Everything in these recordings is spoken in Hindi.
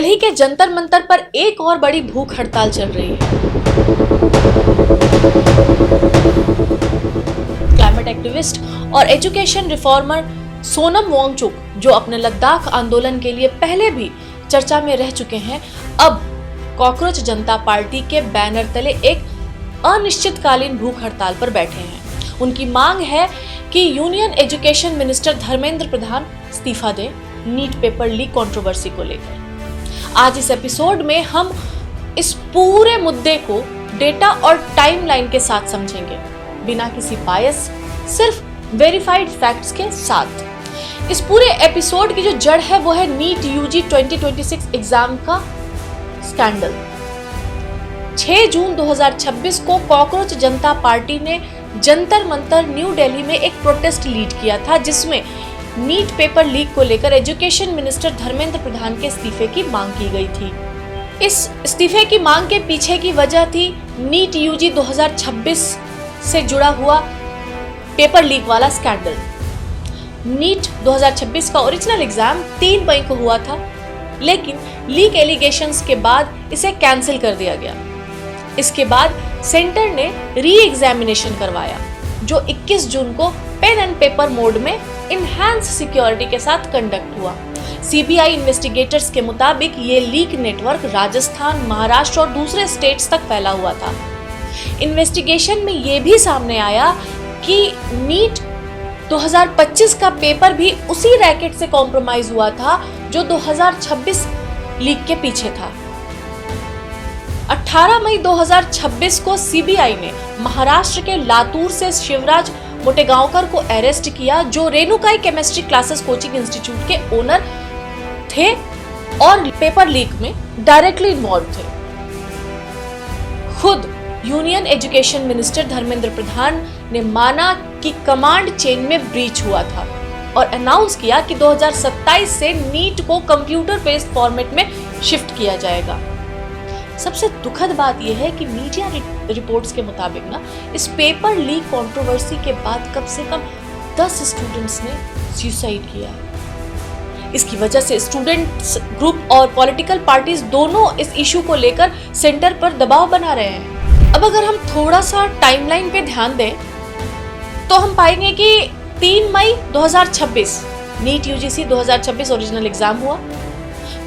दिल्ली के जंतर मंतर पर एक और बड़ी भूख हड़ताल चल रही है। क्लाइमेट एक्टिविस्ट और एजुकेशन रिफॉर्मर सोनम वांगचुक, जो अपने लद्दाख आंदोलन के लिए पहले भी चर्चा में रह चुके हैं, अब कॉकरोच जनता पार्टी के बैनर तले एक अनिश्चितकालीन भूख हड़ताल पर बैठे हैं। उनकी मांग है कि union education minister Dharmendra Pradhan इस्तीफा दें नीट पेपर लीक कंट्रोवर्सी को लेकर। आज इस एपिसोड में हम इस पूरे मुद्दे को डेटा और टाइमलाइन के साथ समझेंगे, बिना किसी बायस, सिर्फ वेरीफाइड फैक्ट्स के साथ। इस पूरे एपिसोड की जो जड़ है वो है नीट यूजी 2026 एग्जाम का स्कैंडल। 6 जून 2026 को कॉकरोच जनता पार्टी ने जंतर मंतर न्यू दिल्ली में एक प्रोटेस्ट लीड किया था, जिसमें नीट पेपर लीक को लेकर एजुकेशन मिनिस्टर धर्मेंद्र प्रधान के इस्तीफे की मांग की गई थी। इस इस्तीफे की मांग के पीछे की वजह थी नीट यूजी 2026 से जुड़ा हुआ पेपर लीक वाला स्कैंडल। नीट 2026 का ओरिजिनल एग्जाम 3 मई को हुआ था, लेकिन लीक एलिगेशंस के बाद इसे कैंसिल कर दिया गया। इसके बाद सेंटर ने री एग्जामिनेशन करवाया, जो 21 जून को पेन एंड पेपर मोड में इनहैंस सिक्योरिटी के साथ कंडक्ट हुआ। सीबीआई इन्वेस्टिगेटर्स के मुताबिक ये लीक नेटवर्क राजस्थान, महाराष्ट्र और दूसरे स्टेट्स तक फैला हुआ था। इन्वेस्टिगेशन में ये भी सामने आया कि नीट 2025 का पेपर भी उसी रैकेट से कॉम्प्रोमाइज हुआ था जो 2026 लीक के पीछे था। 18 मई 2026 को सीबीआई ने महाराष्ट्र के लातूर से शिवराज मोटेगांवकर को अरेस्ट किया, जो Renukai chemistry classes coaching institute के ओनर थे और पेपर लीक में डायरेक्टली इन्वॉल्व थे। खुद union education minister Dharmendra Pradhan ने माना कि कमांड चेन में ब्रीच हुआ था और अनाउंस किया कि 2027 से नीट को कंप्यूटर बेस्ड फॉर्मेट में शिफ्ट किया जाएगा। सबसे दुखद बात यह है कि मीडिया रिपोर्ट्स के मुताबिक इस पेपर लीक कंट्रोवर्सी के बाद कम से कम 10 स्टूडेंट्स ने सुसाइड किया है। इसकी वजह से स्टूडेंट्स ग्रुप और पॉलिटिकल पार्टीज दोनों इस इशू को लेकर सेंटर पर दबाव बना रहे हैं। अब अगर हम थोड़ा सा टाइमलाइन पे ध्यान दें तो हम पाएंगे कि 3 मई 2026 नीट यूजीसी 2026 ओरिजिनल एग्जाम हुआ।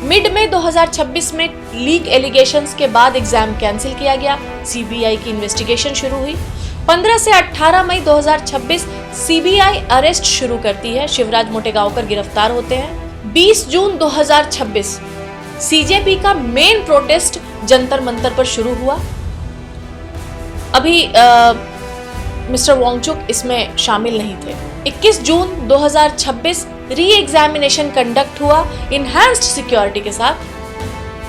मिड में 2026 में लीक एलिगेशंस के बाद एग्जाम कैंसिल किया गया। सीबीआई की इन्वेस्टिगेशन शुरू हुई। 15 से 18 मई 2026 सीबीआई अरेस्ट शुरू करती है। शिवराज मोटेगांवकर गिरफ्तार होते हैं। 20 जून 2026 सीजेपी का मेन प्रोटेस्ट जंतर मंतर पर शुरू हुआ। अभी मिस्टर वांगचुक इसमें शामिल नहीं थे। 21 जून 2026 री एग्जामिनेशन कंडक्ट हुआ इनहैंस्ड सिक्योरिटी के साथ।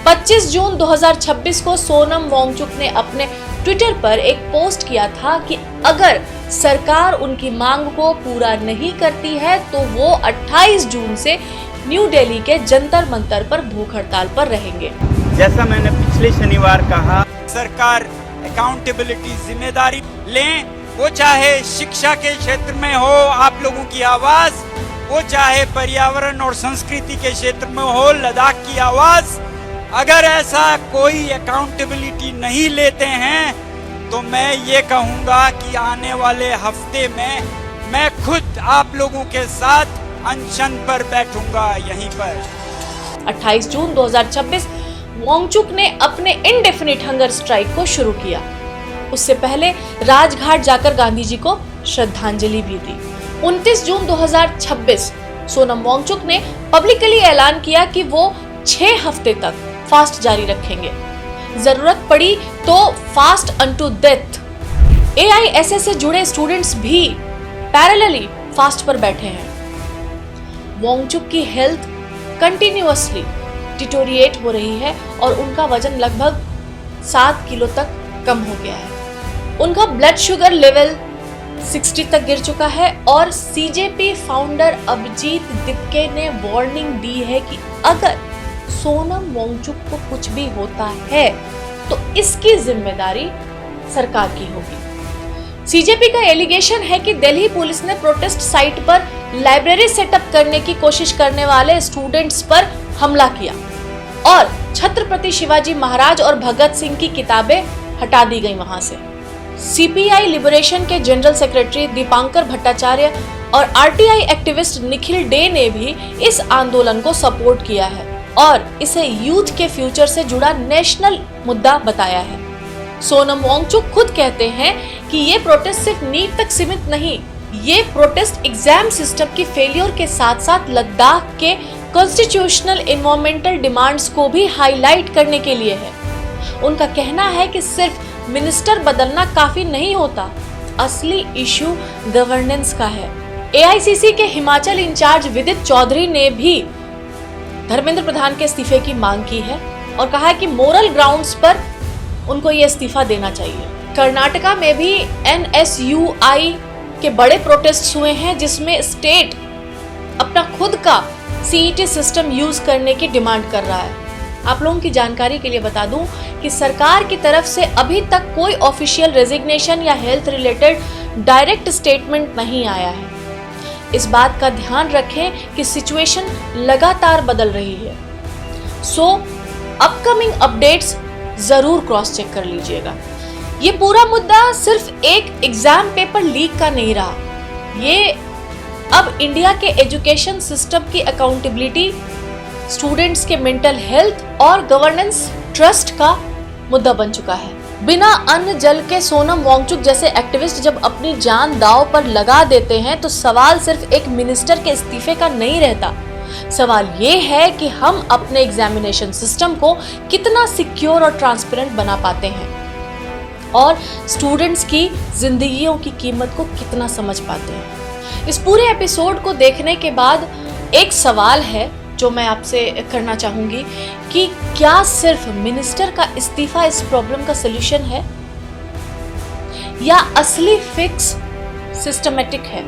25 जून 2026 को सोनम वांगचुक ने अपने ट्विटर पर एक पोस्ट किया था कि अगर सरकार उनकी मांग को पूरा नहीं करती है तो वो 28 जून से न्यू दिल्ली के जंतर मंतर पर भूख हड़ताल पर रहेंगे। जैसा मैंने पिछले शनिवार कहा, सरकार अकाउंटेबिलिटी, जिम्मेदारी लें। वो चाहे शिक्षा के क्षेत्र में हो आप लोगों की आवाज, वो चाहे पर्यावरण और संस्कृति के क्षेत्र में हो लद्दाख की आवाज। अगर ऐसा कोई अकाउंटेबिलिटी नहीं लेते हैं तो मैं ये कहूँगा कि आने वाले हफ्ते में मैं खुद आप लोगों के साथ अनशन पर बैठूंगा यहीं पर। 28 जून 2026 वांगचुक ने अपने इंडेफिनिट हंगर स्ट्राइक को शुरू किया। उससे पहले राजघाट जाकर गांधी जी को श्रद्धांजलि भी दी। 29 जून 2026 सोनम वांगचुक ने पब्लिकली ऐलान किया कि वो 6 हफ्ते तक फास्ट जारी रखेंगे। जरूरत पड़ी तो फास्ट अनटू डेथ। एआईएसएस से जुड़े स्टूडेंट्स भी पैरेलली फास्ट पर बैठे हैं। वांगचुक की हेल्थ कंटिन्यूअसली डिटोरिएट हो रही है और उनका वजन लगभग 7 किलो तक कम हो गया है। उनका ब्लड शुगर लेवल 60 तक गिर चुका है और सीजेपी फाउंडर अभिजीत दिपके ने वार्निंग दी है कि अगर सोनम वांगचुक को कुछ भी होता है तो इसकी जिम्मेदारी सरकार की होगी। सीजेपी का एलिगेशन है कि दिल्ली पुलिस ने प्रोटेस्ट साइट पर लाइब्रेरी सेटअप करने की कोशिश करने वाले स्टूडेंट्स पर हमला किया। और छत्रपति शिवाजी महाराज और भगत सिंह की किताबें हटा दी गई वहां से। सीपीआई लिबरेशन के जनरल सेक्रेटरी दीपांकर भट्टाचार्य और आरटीआई एक्टिविस्ट निखिल डे ने भी इस आंदोलन को सपोर्ट किया है और इसे यूथ के फ्यूचर से जुड़ा नेशनल मुद्दा बताया है। सोनम वांगचुक खुद कहते हैं कि ये प्रोटेस्ट सिर्फ नीट तक सीमित नहीं, ये प्रोटेस्ट एग्जाम सिस्टम की फेलियर के साथ साथ लद्दाख के कॉन्स्टिट्यूशनल एनवायरमेंटल डिमांड्स को भी हाईलाइट करने के लिए है। उनका कहना है कि सिर्फ मिनिस्टर बदलना काफी नहीं होता, असली इशू गवर्नेंस का है। एआईसीसी के हिमाचल इंचार्ज विदित चौधरी ने भी धर्मेंद्र प्रधान के इस्तीफे की मांग की है और कहा है कि मोरल ग्राउंड्स पर उनको ये इस्तीफा देना चाहिए। कर्नाटका में भी एनएसयूआई के बड़े प्रोटेस्ट हुए हैं जिसमें स्टेट अपना खुद का सीईटी सिस्टम यूज करने की डिमांड कर रहा है। आप लोगों की जानकारी के लिए बता दूं कि सरकार की तरफ से अभी तक कोई ऑफिशियल रेजिग्नेशन या हेल्थ रिलेटेड डायरेक्ट स्टेटमेंट नहीं आया है। इस बात का ध्यान रखें कि सिचुएशन लगातार बदल रही है, सो अपकमिंग अपडेट्स जरूर क्रॉस चेक कर लीजिएगा। ये पूरा मुद्दा सिर्फ एक एग्जाम पेपर लीक का नहीं रहा, ये अब इंडिया के एजुकेशन सिस्टम की अकाउंटेबिलिटी, स्टूडेंट्स के मेंटल हेल्थ और गवर्नेंस ट्रस्ट का मुद्दा बन चुका है। बिना अन्न जल के सोनम वांगचुक जैसे एक्टिविस्ट जब अपनी जान दांव पर लगा देते हैं तो सवाल सिर्फ एक मिनिस्टर के इस्तीफे का नहीं रहता। सवाल ये है कि हम अपने एग्जामिनेशन सिस्टम को कितना सिक्योर और ट्रांसपेरेंट बना पाते हैं और स्टूडेंट्स की जिंदगियों की कीमत को कितना समझ पाते हैं। इस पूरे एपिसोड को देखने के बाद एक सवाल है जो मैं आपसे करना चाहूंगी कि क्या सिर्फ मिनिस्टर का इस्तीफा इस प्रॉब्लम का सलूशन है या असली फिक्स सिस्टमेटिक है?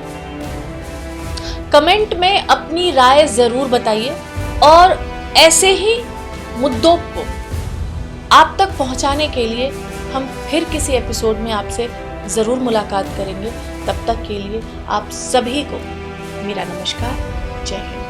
कमेंट में अपनी राय जरूर बताइए और ऐसे ही मुद्दों को आप तक पहुंचाने के लिए हम फिर किसी एपिसोड में आपसे जरूर मुलाकात करेंगे। तब तक के लिए आप सभी को मेरा नमस्कार। जय हिंद।